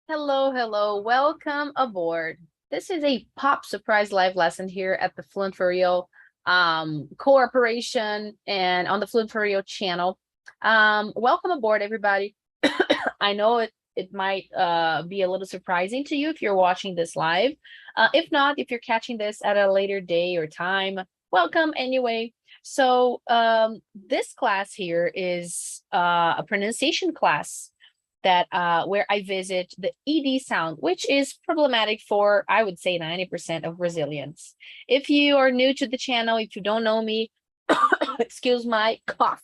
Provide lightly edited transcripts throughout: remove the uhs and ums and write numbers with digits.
Hello, hello, welcome aboard. This is a pop surprise live lesson here at the Fluent for Real cooperation and on the Fluent for Real channel. Welcome aboard, everybody. I know it might be a little surprising to you if you're watching this live. If not, if you're catching this at a later day or time, welcome anyway. So this class here is a pronunciation class that where I visit the ED sound, which is problematic for, I would say, 90% of Brazilians. If you are new to the channel, if you don't know me, excuse my cough.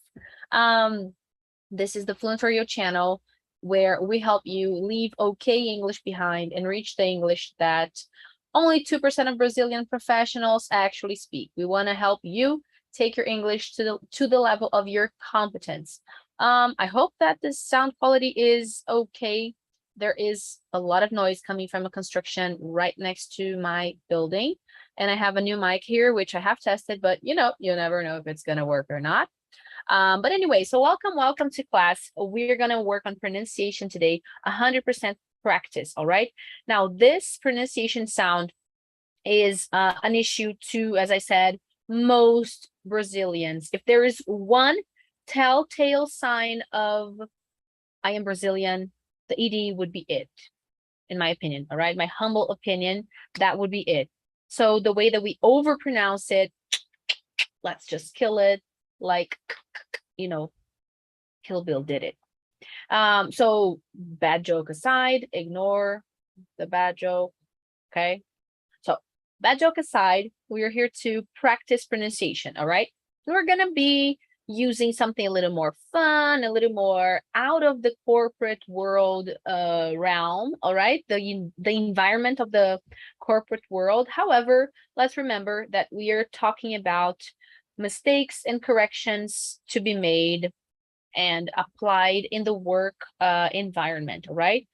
This is the Fluent for You channel where we help you leave okay English behind and reach the English that only 2% of Brazilian professionals actually speak. We want to help you take your English to the level of your competence. I hope that the sound quality is okay. There is a lot of noise coming from a construction right next to my building. And I have a new mic here, which I have tested, but you never know if it's going to work or not. But anyway, so welcome to class. We're going to work on pronunciation today, 100% practice, all right? Now, this pronunciation sound is an issue to, as I said, most Brazilians. If there is one telltale sign of I am Brazilian, the ED would be it, in my opinion, all right? My humble opinion, that would be it. So the way that we overpronounce it, let's just kill it, like, Kill Bill did it. So bad joke aside, ignore the bad joke, okay? So bad joke aside, we are here to practice pronunciation, all right? We're gonna be using something a little more fun, a little more out of the corporate world realm, all right? The environment of the corporate world. However, let's remember that we are talking about mistakes and corrections to be made and applied in the work environment, all right?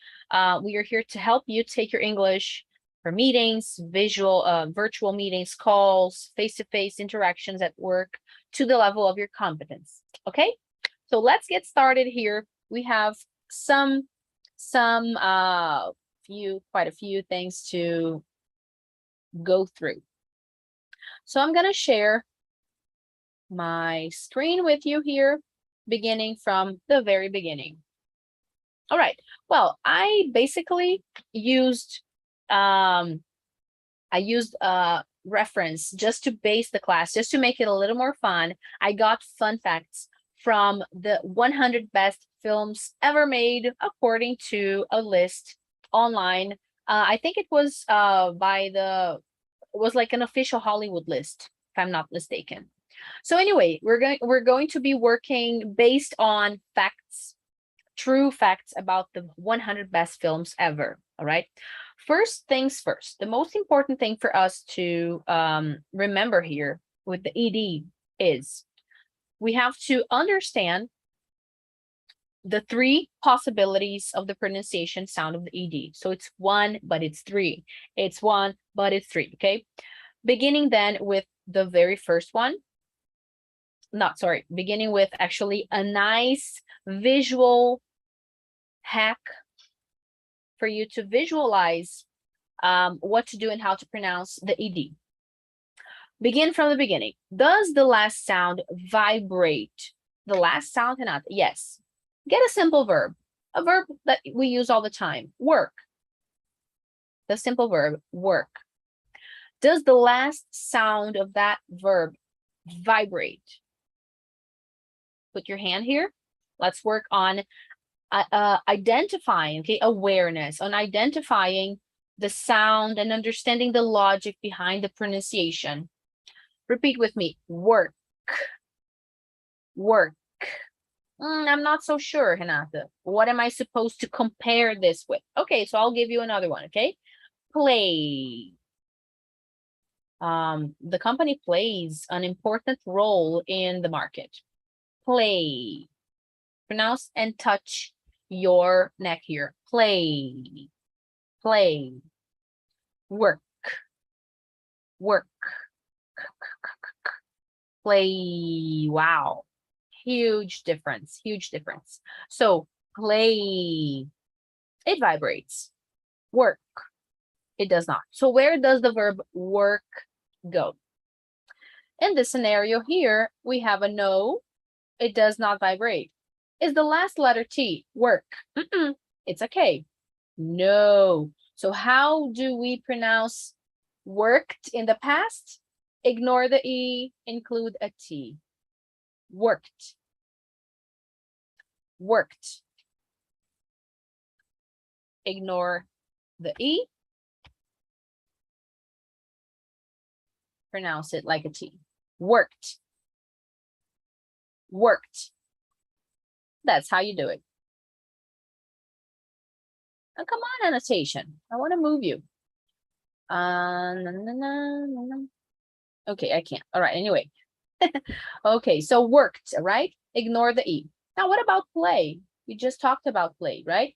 We are here to help you take your English for meetings, virtual meetings, calls, face-to-face interactions at work to the level of your competence, okay? So let's get started here. We have quite a few things to go through. So I'm gonna share my screen with you here, beginning from the very beginning. All right, well, I basically used a reference just to base the class, just to make it a little more fun. I got fun facts from the 100 best films ever made according to a list online. I think it was it was like an official Hollywood list, if I'm not mistaken. So anyway, we're going to be working based on facts, true facts about the 100 best films ever, all right? First things first, the most important thing for us to remember here with the ED is we have to understand the three possibilities of the pronunciation sound of the ED. So it's one, but it's three. It's one, but it's three, okay? Beginning then with the very first one. Beginning with actually a nice visual hack for you to visualize what to do and how to pronounce the ED. Begin from the beginning. Does the last sound vibrate? The last sound, Renata? Yes. Get a simple verb, a verb that we use all the time. Work. The simple verb, work. Does the last sound of that verb vibrate? Put your hand here. Let's work on identifying, okay, awareness, on identifying the sound and understanding the logic behind the pronunciation. Repeat with me, work, work. I'm not so sure, Renata. What am I supposed to compare this with? Okay, so I'll give you another one, okay? Play. The company plays an important role in the market. Play. Pronounce and touch your neck here. Play. Play. Work. Work. Play. Wow. Huge difference. Huge difference. So play. It vibrates. Work. It does not. So where does the verb work go? In this scenario here, we have a no. It does not vibrate. Is the last letter T? Work. It's a K. No. So how do we pronounce worked in the past? Ignore the E, include a T. Worked. Worked. Ignore the E. Pronounce it like a T. Worked. Worked. That's how you do it. Oh, come on, annotation. I want to move you. Okay, I can't. All right, anyway. Okay, so worked, all right? Ignore the E. Now, what about play? We just talked about play, right?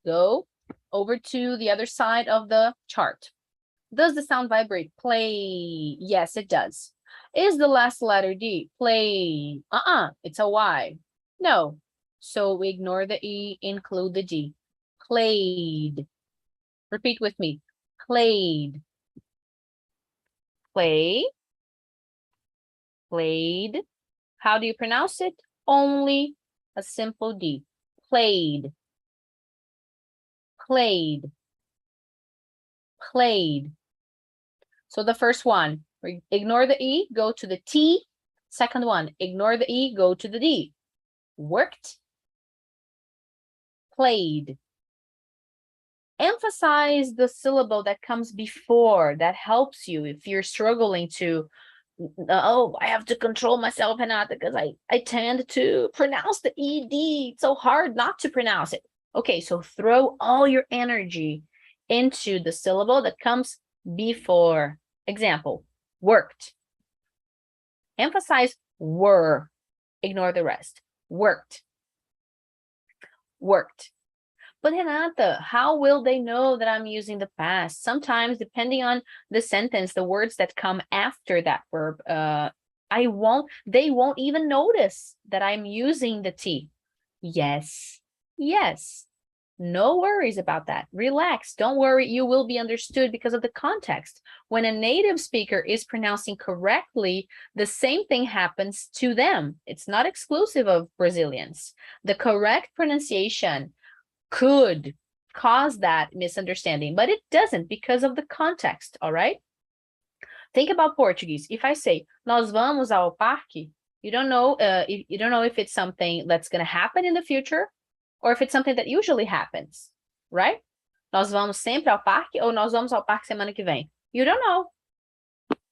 Go over to the other side of the chart. Does the sound vibrate? Play. Yes, it does. Is the last letter D? Play. It's a Y. No. So we ignore the E, include the D. Played. Repeat with me. Played. Play. Played. How do you pronounce it? Only a simple D. Played. Played. Played. So the first one, ignore the E, go to the T. Second one, ignore the E, go to the D. Worked. Played. Emphasize the syllable that comes before. That helps you if you're struggling to, oh, I have to control myself, Renata, because I tend to pronounce the ED. It's so hard not to pronounce it. Okay, so throw all your energy into the syllable that comes before. Example, worked. Emphasize were. Ignore the rest. Worked. Worked. But Renata, how will they know that I'm using the past? Sometimes, depending on the sentence, the words that come after that verb, they won't even notice that I'm using the T. Yes, yes. No worries about that. Relax. Don't worry. You will be understood because of the context. When a native speaker is pronouncing correctly, the same thing happens to them. It's not exclusive of Brazilians. The correct pronunciation could cause that misunderstanding, but it doesn't because of the context, all right? Think about Portuguese. If I say, nós vamos ao parque, you don't know if it's something that's going to happen in the future or if it's something that usually happens, right? Nós vamos sempre ao parque ou nós vamos ao parque semana que vem? You don't know.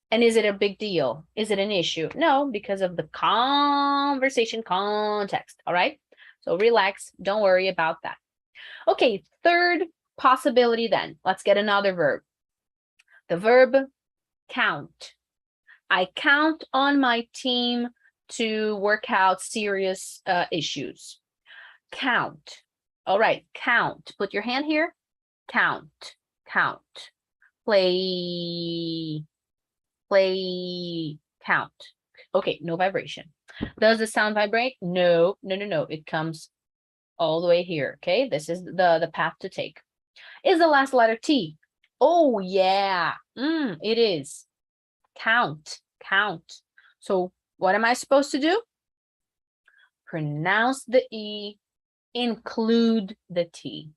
And is it a big deal? Is it an issue? No, because of the conversation context, all right? So relax. Don't worry about that. Okay, third possibility then. Let's get another verb. The verb count. I count on my team to work out serious issues. Count. All right, count. Put your hand here. Count. Count. Play. Play. Count. Okay, no vibration. Does the sound vibrate? No, no, no, no. It comes all the way here, okay? This is the path to take. Is the last letter T? Oh, yeah. It is. Count, count. So what am I supposed to do? Pronounce the E, include the T.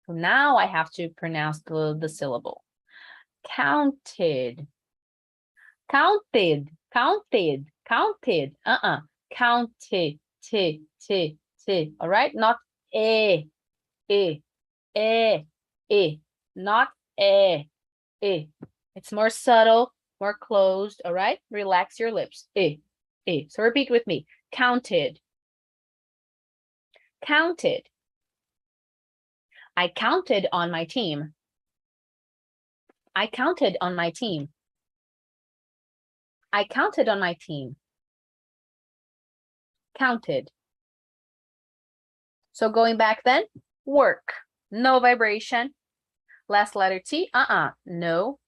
So now I have to pronounce the syllable. Counted. Counted, counted, counted. Counted, T. All right? Not not It's more subtle, more closed, all right? Relax your lips. So repeat with me. Counted. Counted. I counted on my team. I counted on my team. I counted on my team. Counted. So going back then, work. No vibration. Last letter T, no.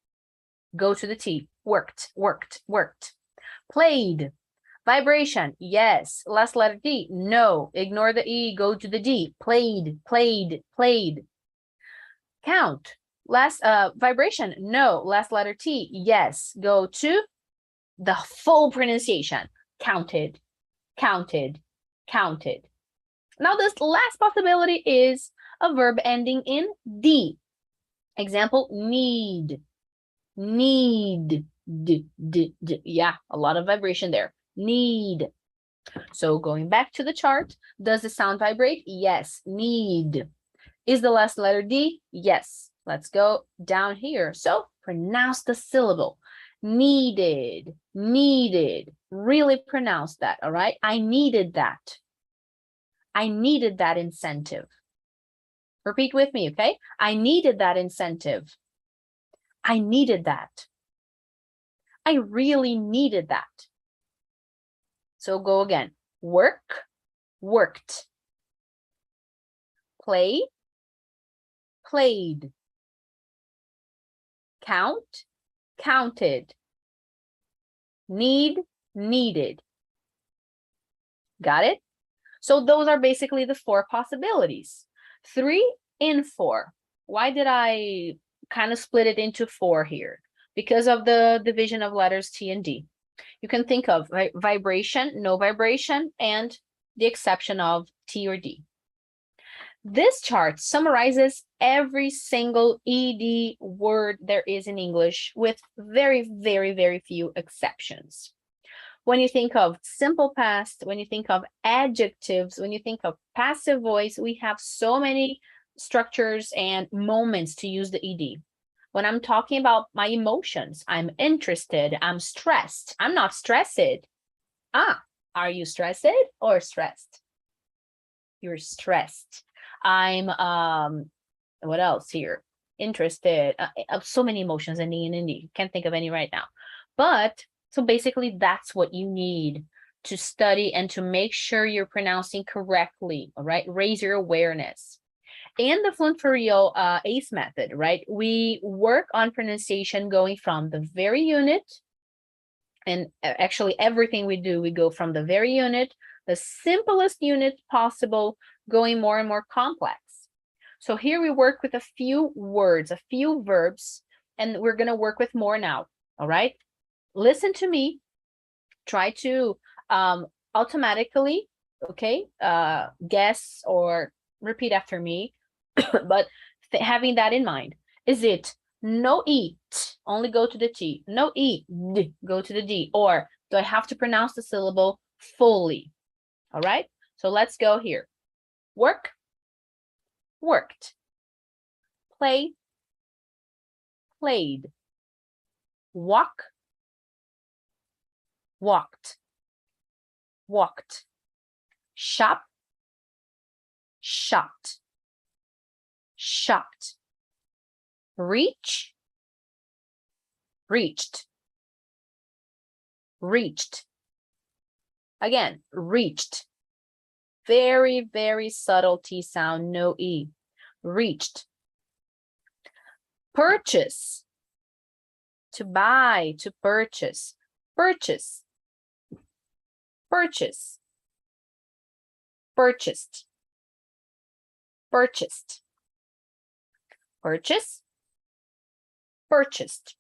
Go to the T. Worked, worked, worked. Played. Vibration, yes. Last letter D, no. Ignore the E, go to the D. Played, played, played. Count. Last vibration, no. Last letter T, yes. Go to the full pronunciation. Counted, counted, counted. Now this last possibility is a verb ending in D. Example, need, need, yeah, a lot of vibration there. Need. So going back to the chart, does the sound vibrate? Yes, need. Is the last letter D? Yes. Let's go down here. So pronounce the syllable. Needed, needed. Really pronounce that, all right? I needed that. I needed that incentive. Repeat with me, okay? I needed that incentive. I needed that. I really needed that. So go again. Work, worked. Play, played. Count, counted. Need, needed. Got it? So those are basically the 4 possibilities. 3 and 4. Why did I kind of split it into 4 here? Because of the division of letters T and D. You can think of vibration, no vibration, and the exception of T or D. This chart summarizes every single ED word there is in English with very, very, very few exceptions. When you think of simple past, when you think of adjectives, when you think of passive voice, we have so many structures and moments to use the ED. When I'm talking about my emotions, I'm interested, I'm stressed, I'm not stressed. Are you stressed or stressed? You're stressed. I'm, what else here? Interested, so many emotions in E and in D. Can't think of any right now. But, so basically that's what you need to study and to make sure you're pronouncing correctly, all right? Raise your awareness. And the Fluent for Real ACE method, right? We work on pronunciation going from the very unit, and actually everything we do, we go from the very unit, the simplest unit possible, going more and more complex. So here we work with a few words, a few verbs, and we're going to work with more now, all right? Listen to me. Try to automatically, okay, guess or repeat after me. But having that in mind, is it no E, only go to the T, no E, D, go to the D, or do I have to pronounce the syllable fully? All right, so let's go here. Work, worked. Play, played. Walk, walked, walked. Shop, shopped, shopped. Reach, reached, reached. Again, reached. Very, very subtle T sound, no E. Reached. Purchase, to buy, to purchase. Purchase, purchase, purchased, purchased. Purchase, purchased.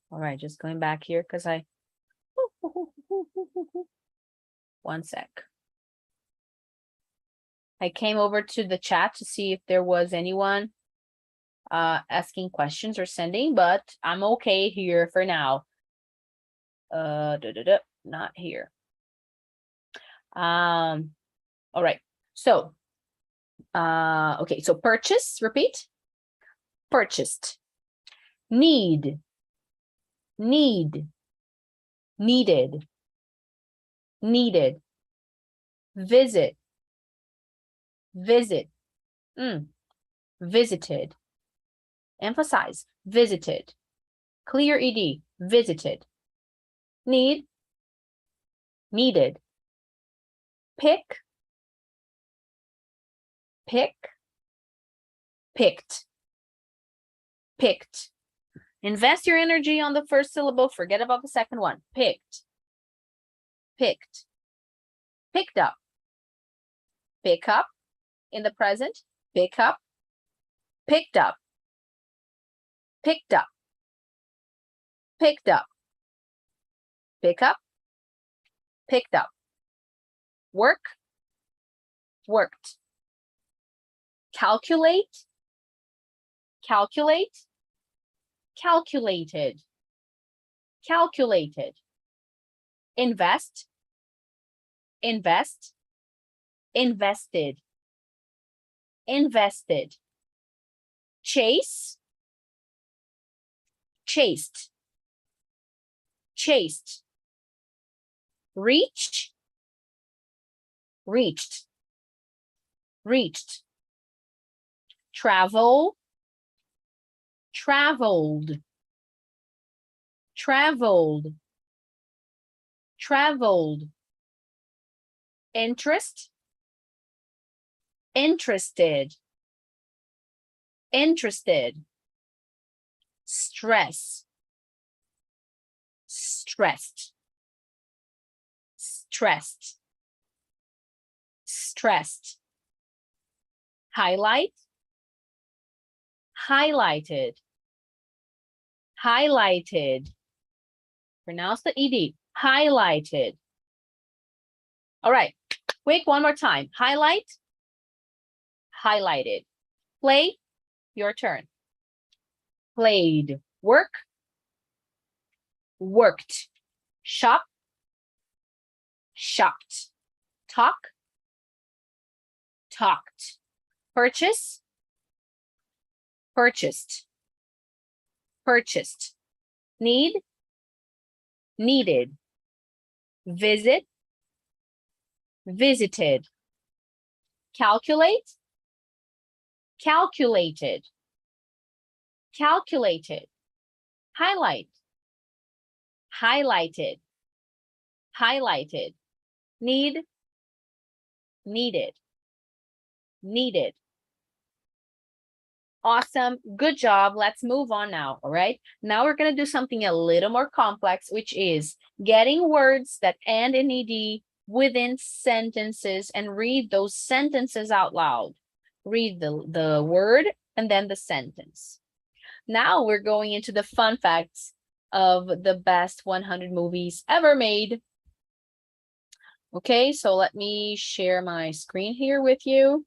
All right, just going back here because I, one sec. I came over to the chat to see if there was anyone asking questions or sending, but I'm okay here for now. Not here. All right, so okay, so purchase, repeat. Purchased. Need, need, needed, needed. Visit, visit, visited. Emphasize, visited. Clear ED, visited. Need, needed. Pick, pick, picked, picked. Invest your energy on the first syllable, forget about the second one. Picked, picked, picked up. Pick up in the present, pick up, Picked up, picked up, picked up, pick up, picked up. Work, worked. Calculate, calculate, calculated, calculated. Invest, invest, invested, invested. Chase, chased, chased. Reach, reached, reached. Travel, traveled, traveled, traveled. Interest, interested, interested. Stress, stressed, stressed, stressed. Highlight, highlighted, highlighted. Pronounce the ED, highlighted. All right, quick, one more time. Highlight, highlighted. Play, your turn. Played. Work, worked. Shop, shopped. Talk, talked. Purchase, purchased, purchased. Need, needed. Visit, visited. Calculate, calculated, calculated. Highlight, highlighted, highlighted. Need, needed, needed. Awesome, good job. Let's move on now, all right? Now we're gonna do something a little more complex, which is getting words that end in ED within sentences and read those sentences out loud. Read the word and then the sentence. Now we're going into the fun facts of the best 100 movies ever made. Okay, so let me share my screen here with you.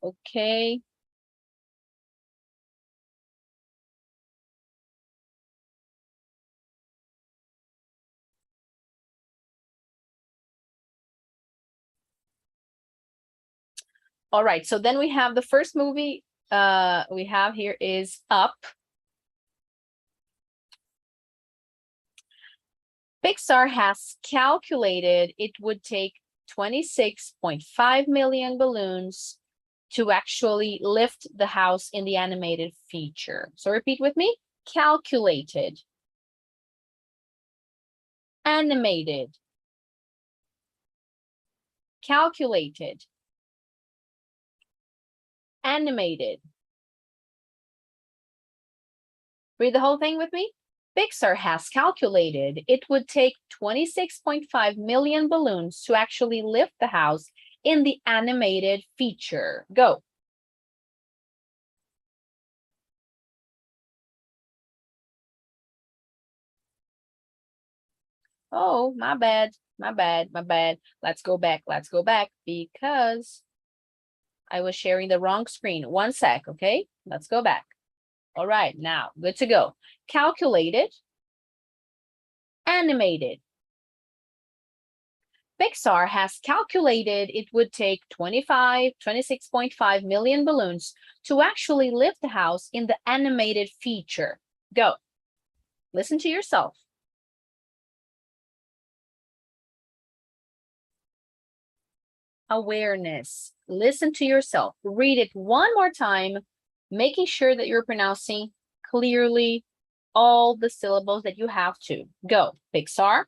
Okay. All right, so then we have the first movie we have here is Up. Pixar has calculated it would take 26.5 million balloons to actually lift the house in the animated feature. So repeat with me. Calculated, animated, calculated, animated. Read the whole thing with me. Pixar has calculated it would take 26.5 million balloons to actually lift the house in the animated feature. Go. Oh, my bad, my bad, my bad. Let's go back because I was sharing the wrong screen. 1 sec, okay? Let's go back. All right, now, good to go. Calculated, animated. Pixar has calculated it would take 26.5 million balloons to actually lift the house in the animated feature. Go. Listen to yourself. Awareness. Listen to yourself. Read it one more time, making sure that you're pronouncing clearly all the syllables that you have to. Go. Pixar.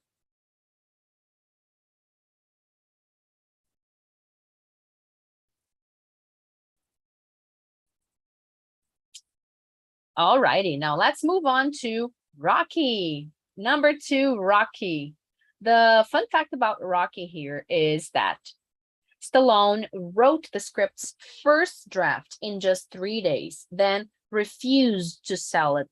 Alrighty, now let's move on to Rocky. Number 2, Rocky. The fun fact about Rocky here is that Stallone wrote the script's first draft in just 3 days, then refused to sell it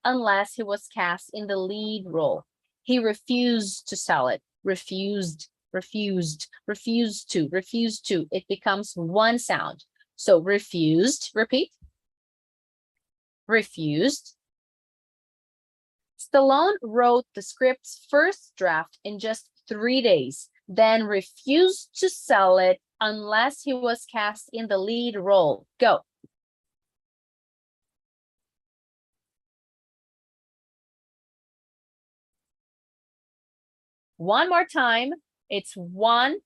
unless he was cast in the lead role. He refused to sell it. Refused to. It becomes one sound. So refused, repeat. Refused. Stallone wrote the script's first draft in just 3 days, then refused to sell it unless he was cast in the lead role. Go. One more time. It's one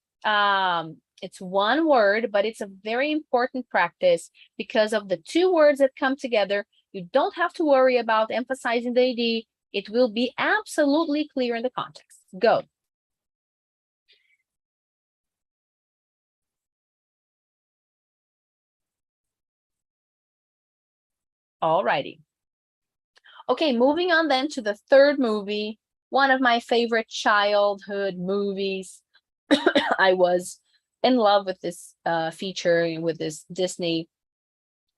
word, but it's a very important practice because of the two words that come together. You don't have to worry about emphasizing the ed. It will be absolutely clear in the context. Go. Alrighty. Okay, moving on then to the third movie, one of my favorite childhood movies. I was in love with this feature, with this Disney,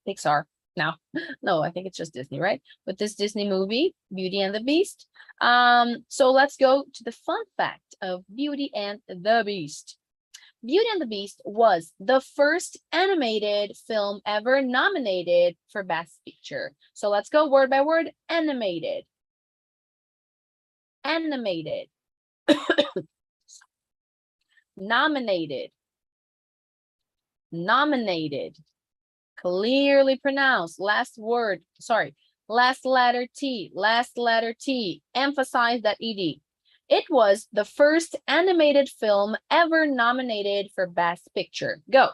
Pixar now. No, I think it's just Disney, right? With this Disney movie, Beauty and the Beast. So let's go to the fun fact of Beauty and the Beast. Beauty and the Beast was the first animated film ever nominated for Best Picture. So let's go word by word. Animated. Animated. Nominated. Nominated. Clearly pronounced. Last word. Sorry. Last letter T. Last letter T. Emphasize that ed. It was the first animated film ever nominated for Best Picture. Go.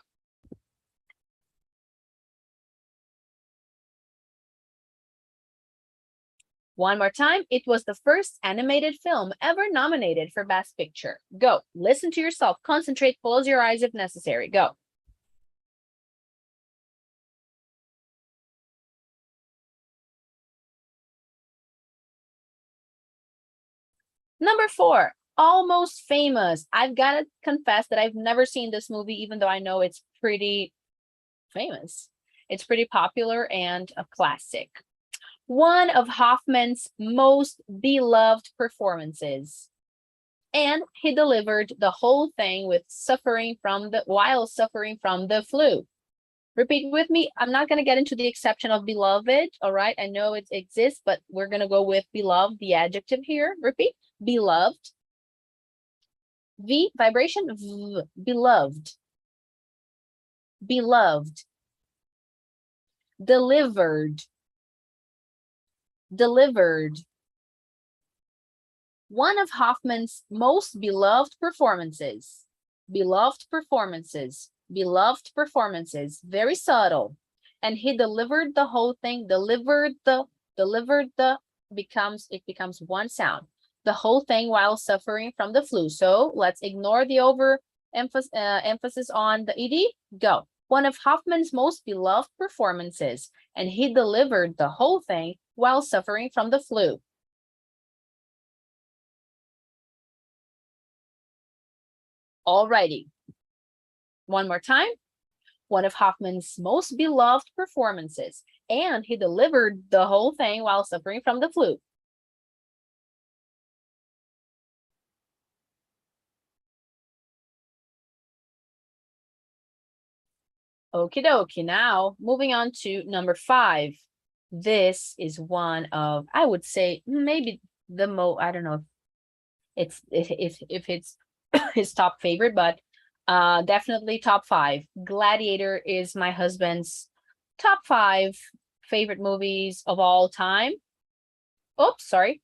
One more time. It was the first animated film ever nominated for Best Picture. Go. Listen to yourself. Concentrate. Close your eyes if necessary. Go. Number 4, Almost Famous. I've got to confess that I've never seen this movie, even though I know it's pretty famous. It's pretty popular and a classic. One of Hoffman's most beloved performances. And he delivered the whole thing while suffering from the flu. Repeat with me. I'm not going to get into the exception of beloved. All right. I know it exists, but we're going to go with beloved, the adjective here. Repeat. Beloved. V, vibration, v, beloved. Beloved. Delivered. Delivered. One of Hoffman's most beloved performances. Beloved performances. Beloved performances. Very subtle. And he delivered the whole thing. It becomes one sound. The whole thing while suffering from the flu. So let's ignore the emphasis on the ed. Go. One of Hoffman's most beloved performances, and he delivered the whole thing while suffering from the flu. Alrighty. One more time. One of Hoffman's most beloved performances, and he delivered the whole thing while suffering from the flu. Okie dokie. Now, moving on to number 5. This is one of, I would say, maybe the most, I don't know if it's his top favorite, but definitely top 5. Gladiator is my husband's top 5 favorite movies of all time. Oops, sorry.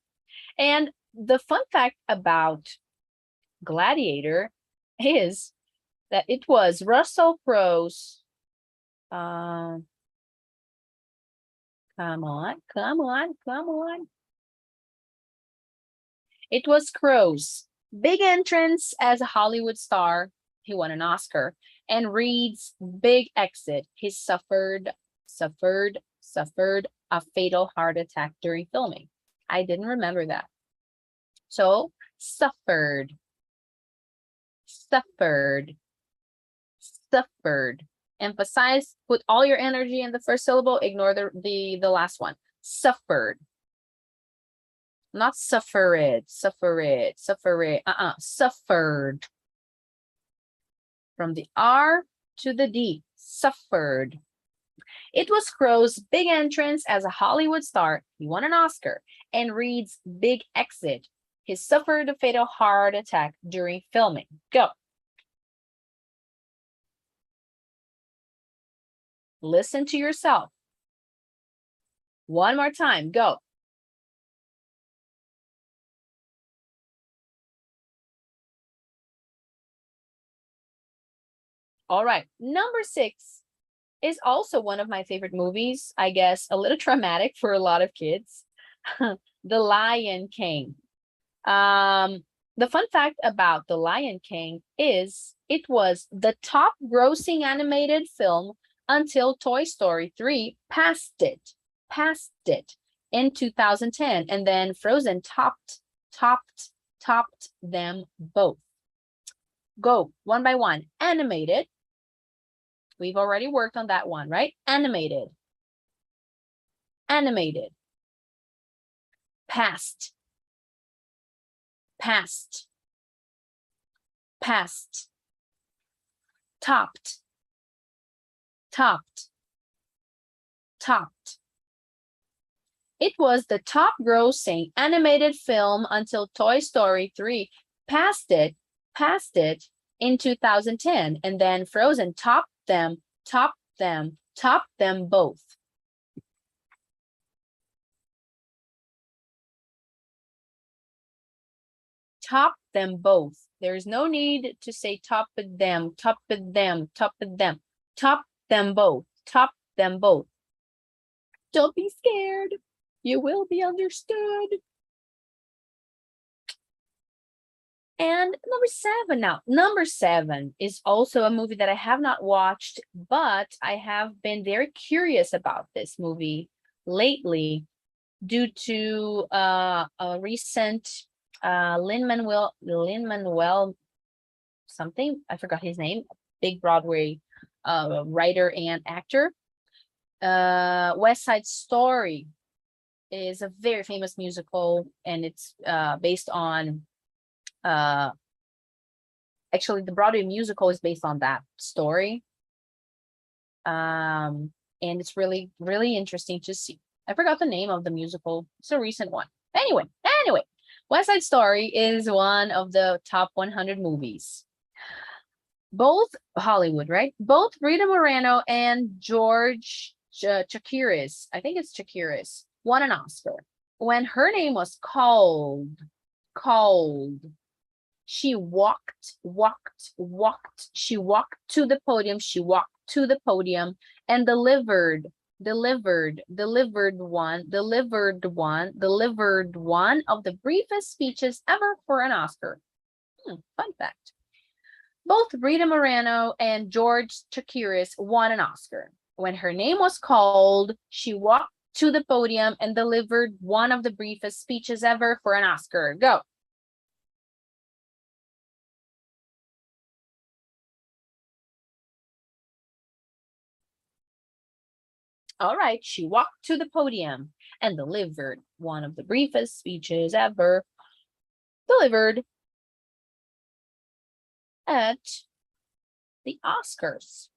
And the fun fact about Gladiator is that it was Russell Crowe's come on. It was Crowe's big entrance as a Hollywood star. He won an Oscar. And Reed's big exit. He suffered a fatal heart attack during filming. I didn't remember that. So, suffered. Suffered. Suffered. Emphasize, put all your energy in the first syllable, ignore the last one. Suffered. Not suffered, suffered, suffered, suffered. From the R to the D, suffered. It was Crow's big entrance as a Hollywood star. He won an Oscar. And Reed's big exit. He suffered a fatal heart attack during filming. Go. Listen to yourself. One more time, go. All right, number 6 is also one of my favorite movies. I guess a little traumatic for a lot of kids. The Lion King. The fun fact about The Lion King is it was the top grossing animated film until Toy Story 3 passed it in 2010, and then Frozen topped them both. Go one by one. Animated. We've already worked on that one, right? Animated. Animated. Past. Past. Past. Topped. Topped. Topped. It was the top grossing animated film until Toy Story 3 passed it in 2010, and then Frozen topped them both. Top them both. There's no need to say top of them, top of them, top of them. Top them both, top them both. Don't be scared. You will be understood. And number 7 now. Number 7 is also a movie that I have not watched, but I have been very curious about this movie lately due to a recent Lin-Manuel something, I forgot his name, big Broadway writer and actor. West Side Story is a very famous musical, and it's based on actually the Broadway musical is based on that story. And it's really interesting to see. I forgot the name of the musical. It's a recent one. Anyway, West Side Story is one of the top 100 movies. Both Hollywood, right? Both Rita Moreno and George Chakiris, I think it's Chakiris, won an Oscar. When her name was called, she walked to the podium and delivered one of the briefest speeches ever for an Oscar. Fun fact. Both Rita Moreno and George Chakiris won an Oscar. When her name was called, she walked to the podium and delivered one of the briefest speeches ever for an Oscar. Go. All right, she walked to the podium and delivered one of the briefest speeches ever delivered at the Oscars.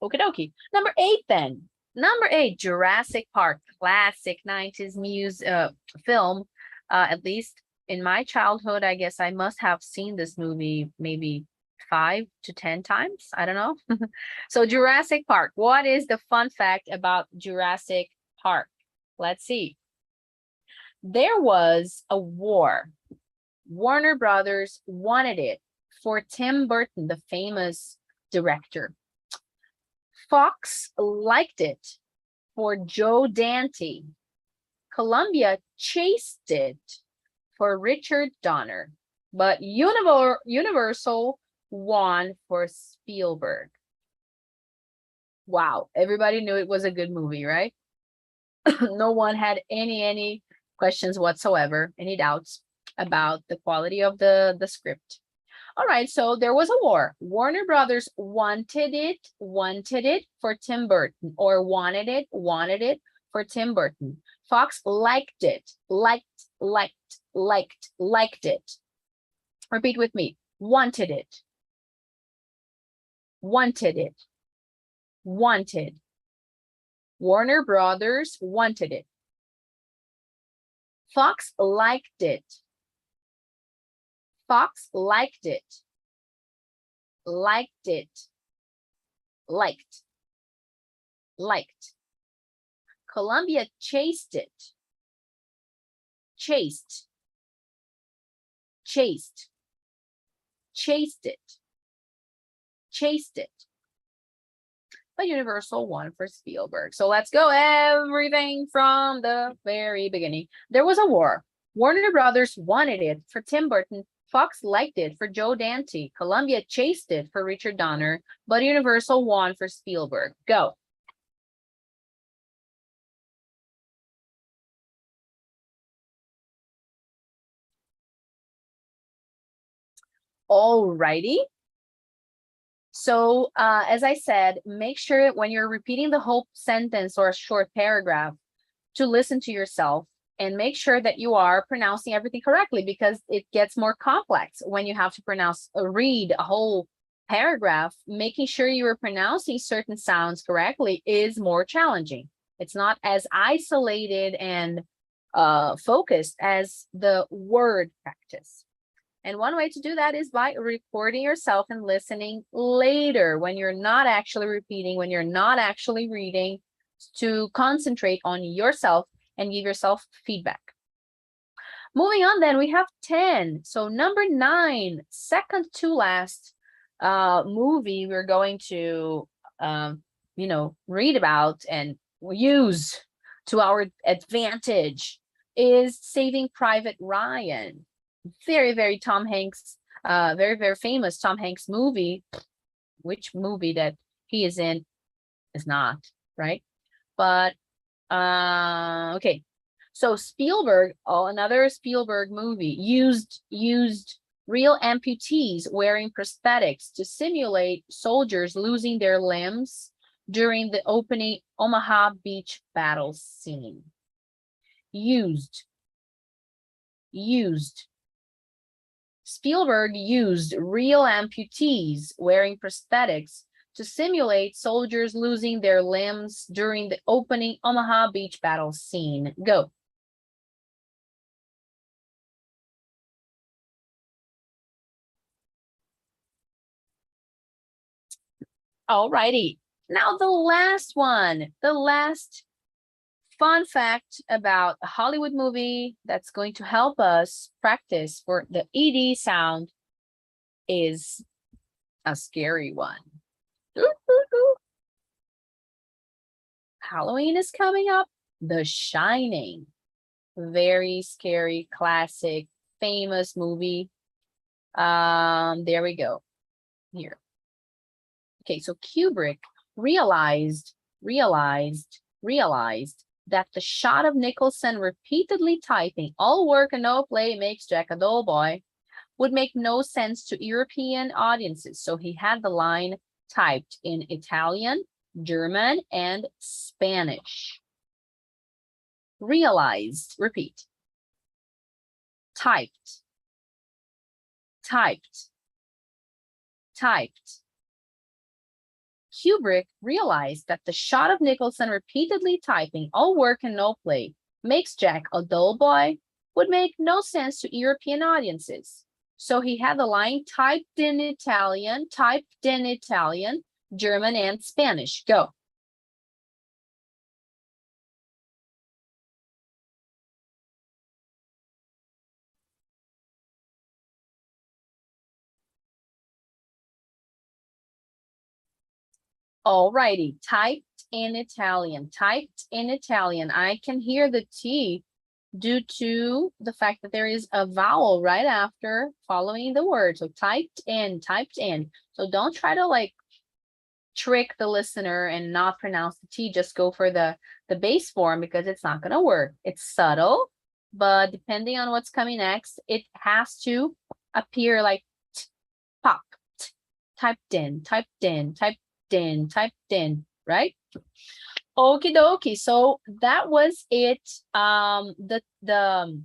Okie dokie. Number 8 then. Number 8, Jurassic Park, classic 90s film. At least in my childhood, I guess I must have seen this movie maybe 5 to 10 times. I don't know. So Jurassic Park. What is the fun fact about Jurassic Park? Let's see. There was a war. Warner Brothers wanted it for Tim Burton, the famous director. Fox liked it for Joe Dante. Columbia chased it for Richard Donner. But Universal won for Spielberg. Wow, everybody knew it was a good movie, right? No one had any questions whatsoever, any doubts about the quality of the script. All right, so there was a war. Warner Brothers wanted it for Tim Burton, or wanted it for Tim Burton. Fox liked it, liked it. Repeat with me. Wanted it, wanted. Warner Brothers wanted it. Fox liked it. Fox liked it. Liked. Columbia chased it. Chased it. But Universal won for Spielberg. So let's go everything from the very beginning. There was a war. Warner Brothers wanted it for Tim Burton. Fox liked it for Joe Dante. Columbia chased it for Richard Donner, but Universal won for Spielberg. Go. Alrighty. So as I said, make sure when you're repeating the whole sentence or a short paragraph to listen to yourself and make sure that you are pronouncing everything correctly, because it gets more complex when you have to read a whole paragraph. Making sure you are pronouncing certain sounds correctly is more challenging. It's not as isolated and focused as the word practice. And one way to do that is by recording yourself and listening later when you're not actually repeating, when you're not actually reading, to concentrate on yourself and give yourself feedback. Moving on, then we have 10. So number 9, second to last movie we're going to, read about and use to our advantage is Saving Private Ryan. Very, very Tom Hanks, very, very famous Tom Hanks movie. Which movie that he is in is not, right? But okay, so Spielberg, another Spielberg movie, used real amputees wearing prosthetics to simulate soldiers losing their limbs during the opening Omaha Beach battle scene. Used. Spielberg used real amputees wearing prosthetics to simulate soldiers losing their limbs during the opening Omaha Beach battle scene. Go. Alrighty. Now the last one, the last fun fact about a Hollywood movie that's going to help us practice for the ED sound is a scary one. Halloween is coming up. The Shining. Very scary, classic, famous movie. There we go. Here. Okay, so Kubrick realized that the shot of Nicholson repeatedly typing, "all work and no play makes Jack a dull boy," would make no sense to European audiences. So he had the line typed in Italian, German, and Spanish. Realized, repeat. Typed. Kubrick realized that the shot of Nicholson repeatedly typing, "all work and no play makes Jack a dull boy," would make no sense to European audiences. So he had the line typed in Italian, German, and Spanish. Go. Alrighty, typed in Italian. I can hear the T due to the fact that there is a vowel right after following the word. So typed in. So don't try to like trick the listener and not pronounce the T. Just go for the base form, because it's not going to work. It's subtle, but depending on what's coming next, it has to appear like T, popped, typed in, typed in, typed in, typed in, right? Okie dokie. So that was it. The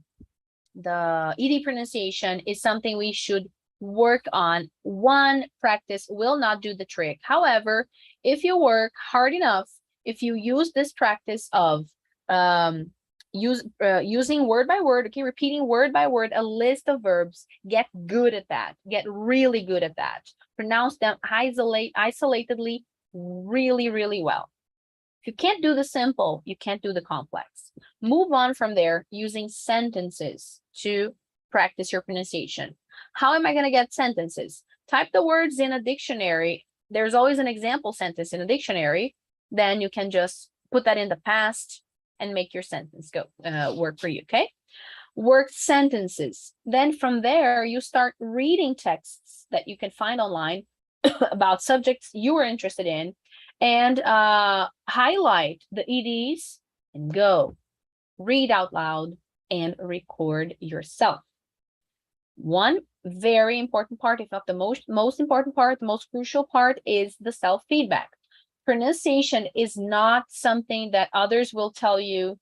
ED pronunciation is something we should work on. One practice will not do the trick. However, if you work hard enough, if you use this practice of using word by word, okay, repeating word by word, a list of verbs, get good at that, get really good at that. Pronounce them isolatedly really, really well. If you can't do the simple, you can't do the complex. Move on from there using sentences to practice your pronunciation. How am I going to get sentences? Type the words in a dictionary. There's always an example sentence in a dictionary. Then you can just put that in the past and make your sentence go work for you, okay? Work sentences. Then from there, you start reading texts that you can find online about subjects you are interested in, and highlight the EDs and go. Read out loud and record yourself. One very important part, if not the most important part, the most crucial part, is the self-feedback. Pronunciation is not something that others will tell you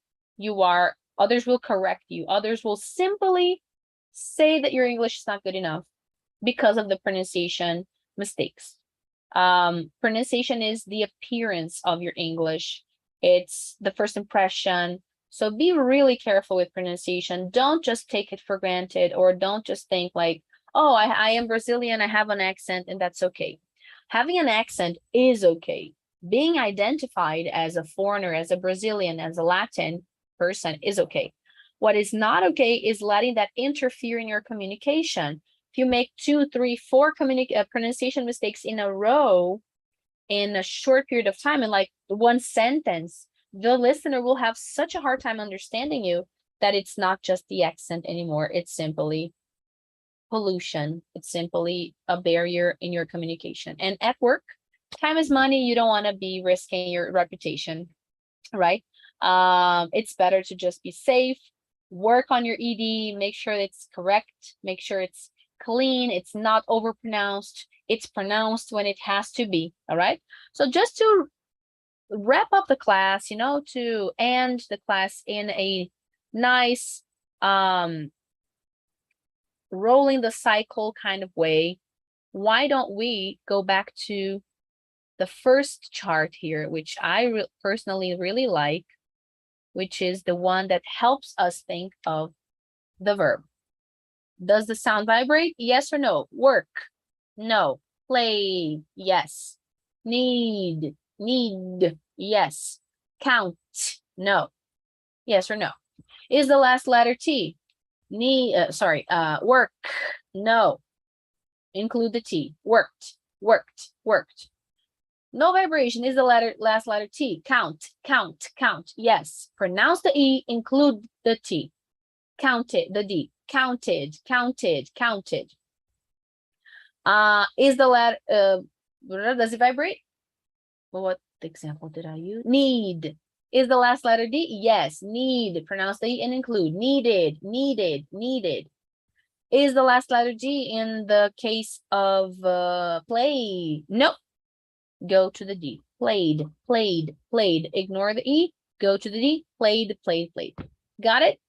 others will correct you. Others will simply say that your English is not good enough because of the pronunciation mistakes. Pronunciation is the appearance of your English. It's the first impression. So be really careful with pronunciation. Don't just take it for granted, or don't just think like, oh, I am Brazilian, I have an accent, and that's okay. Having an accent is okay. Being identified as a foreigner, as a Brazilian, as a Latin person is okay. What is not okay is letting that interfere in your communication. If you make 2, 3, 4 pronunciation mistakes in a row in a short period of time, in like one sentence, the listener will have such a hard time understanding you that it's not just the accent anymore. It's simply pollution. It's simply a barrier in your communication. And at work, time is money. You don't want to be risking your reputation, right? It's better to just be safe, work on your ED, make sure it's correct, make sure it's clean, it's not overpronounced, it's pronounced when it has to be. All right. So just to wrap up the class, you know, to end the class in a nice rolling the cycle kind of way, why don't we go back to the first chart here, which I personally really like, which is the one that helps us think of the verb. Does the sound vibrate? Yes or no? Work? No. Play? Yes. Need? Yes. Count? No. Yes or no? Is the last letter T? Work? No. Include the T. Worked? Worked. No vibration. Is the last letter T? Count? Yes. Pronounce the E, include the T. Counted, the D. Counted. Is the letter, does it vibrate? What example did I use? Need. Is the last letter D? Yes. Need. Pronounce the E and include. Needed. Is the last letter G in the case of play? No. Go to the D. Played. Ignore the E. Go to the D. Played. Got it?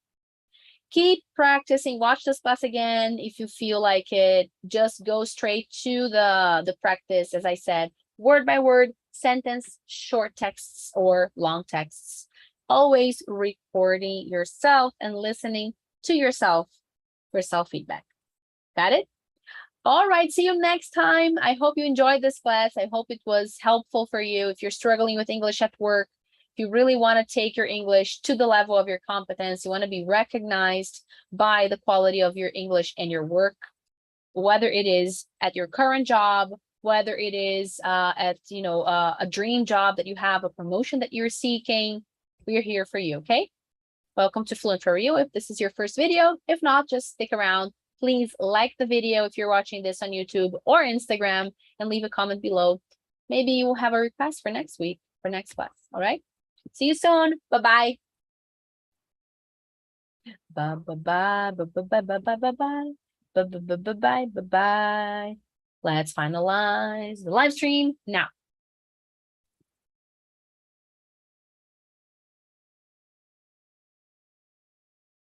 Keep practicing. Watch this class again if you feel like it. Just go straight to the practice, as I said, word by word, sentence, short texts or long texts. Always recording yourself and listening to yourself for self-feedback. Got it? All right, see you next time. I hope you enjoyed this class. I hope it was helpful for you. If you're struggling with English at work, if you really want to take your English to the level of your competence, you want to be recognized by the quality of your English and your work, whether it is at your current job, whether it is at a dream job that you have, a promotion that you're seeking, we're here for you, okay? Welcome to Fluent for You. If this is your first video, if not, just stick around. Please like the video if you're watching this on YouTube or Instagram, and leave a comment below. Maybe you will have a request for next week, for next class. All right. See you soon. Bye-bye. Bye-bye. Bye-bye. Bye-bye. Bye-bye. Bye-bye. Bye-bye. Let's finalize the live stream now.